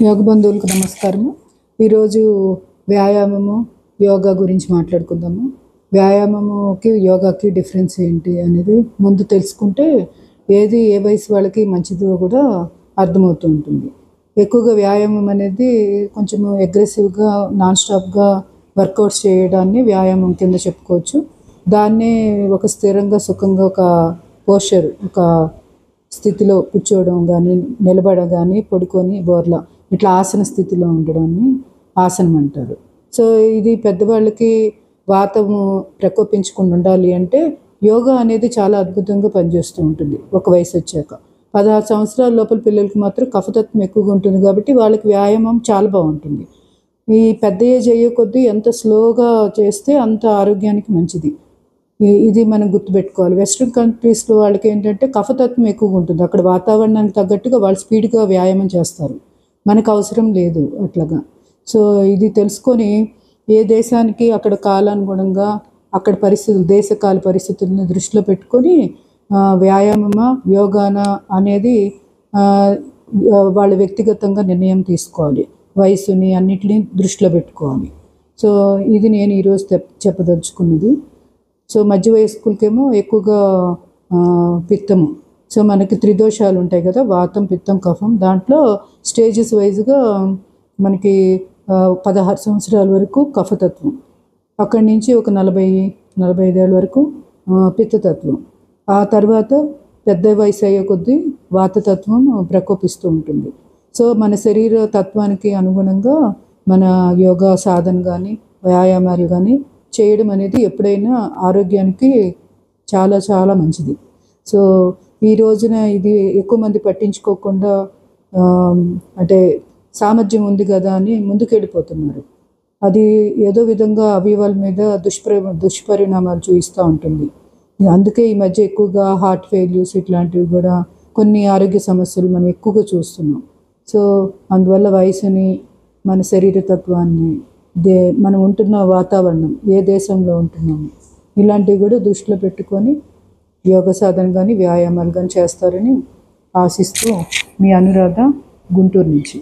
యోగ బంధువులకు నమస్కారము. ఈరోజు వ్యాయామము యోగా గురించి మాట్లాడుకుందాము. వ్యాయామముకి యోగాకి డిఫరెన్స్ ఏంటి అనేది ముందు తెలుసుకుంటే ఏది ఏ వయసు వాళ్ళకి మంచిదో కూడా అర్థమవుతూ ఉంటుంది. ఎక్కువగా వ్యాయామం అనేది కొంచెం అగ్రెసివ్గా నాన్ స్టాప్గా వర్కౌట్స్ చేయడాన్ని వ్యాయామం కింద చెప్పుకోవచ్చు. దాన్నే ఒక స్థిరంగా సుఖంగా ఒక పోస్చర్ ఒక స్థితిలో కూర్చోవడం కానీ, నిలబడడం కానీ, పడుకొని బోర్లా ఇట్లా ఆసన స్థితిలో ఉండడాన్ని ఆసనం అంటారు. సో ఇది పెద్దవాళ్ళకి వాతము ప్రకోపించకుండా ఉండాలి అంటే యోగా అనేది చాలా అద్భుతంగా పనిచేస్తూ ఉంటుంది. ఒక వయసు వచ్చాక 16 సంవత్సరాల లోపల పిల్లలకి మాత్రం కఫతత్వం ఎక్కువగా ఉంటుంది కాబట్టి వాళ్ళకి వ్యాయామం చాలా బాగుంటుంది. ఈ పెద్ద ఏజ్ అయ్యే కొద్దీ ఎంత స్లోగా చేస్తే అంత ఆరోగ్యానికి మంచిది. ఇది మనం గుర్తుపెట్టుకోవాలి. వెస్ట్రన్ కంట్రీస్లో వాళ్ళకి ఏంటంటే కఫతత్వం ఎక్కువగా ఉంటుంది. అక్కడ వాతావరణానికి తగ్గట్టుగా వాళ్ళు స్పీడ్గా వ్యాయామం చేస్తారు. మనకు అవసరం లేదు అట్లాగా. సో ఇది తెలుసుకొని ఏ దేశానికి అక్కడ కాలానుగుణంగా అక్కడ పరిస్థితులు దేశకాల పరిస్థితులను దృష్టిలో పెట్టుకొని వ్యాయామమా యోగానా అనేది వాళ్ళ వ్యక్తిగతంగా నిర్ణయం తీసుకోవాలి. వయసుని అన్నిటినీ దృష్టిలో పెట్టుకోవాలి. సో ఇది నేను ఈరోజు చెప్పదలుచుకున్నది. సో మధ్య వయస్కులకేమో ఎక్కువగా పిత్తము. సో మనకి త్రిదోషాలు ఉంటాయి కదా, వాతం, పిత్తం, కఫం. దాంట్లో స్టేజెస్ వైజ్గా మనకి 16 సంవత్సరాల వరకు కఫతత్వం, అక్కడి నుంచి ఒక 40-45 ఏళ్ళ వరకు పిత్తతత్వం, ఆ తర్వాత పెద్ద వయసు అయ్యే కొద్దీ వాతతత్వం ప్రకోపిస్తూ ఉంటుంది. సో మన శరీర తత్వానికి అనుగుణంగా మన యోగా సాధన కానీ వ్యాయామాలు కానీ చేయడం అనేది ఎప్పుడైనా ఆరోగ్యానికి చాలా చాలా మంచిది. సో ఈ రోజున ఇది ఎక్కువ మంది పట్టించుకోకుండా అంటే సామర్థ్యం ఉంది కదా అని ముందుకెళ్ళిపోతున్నారు. అది ఏదో విధంగా అవయవాల మీద దుష్పరిణామాలు చూపిస్తూ ఉంటుంది. అందుకే ఈ మధ్య ఎక్కువగా హార్ట్ ఫెయిల్యూర్స్ ఇట్లాంటివి కూడా కొన్ని ఆరోగ్య సమస్యలు మనం ఎక్కువగా చూస్తున్నాం. సో అందువల్ల వయసుని, మన శరీరతత్వాన్ని, మనం ఉంటున్న వాతావరణం, ఏ దేశంలో ఉంటున్నాము, ఇలాంటివి కూడా దృష్టిలో పెట్టుకొని యోగ సాధన కానీ వ్యాయామాలు కానీ చేస్తారని ఆశిస్తూ మీ అనురాధ, గుంటూరు నుంచి.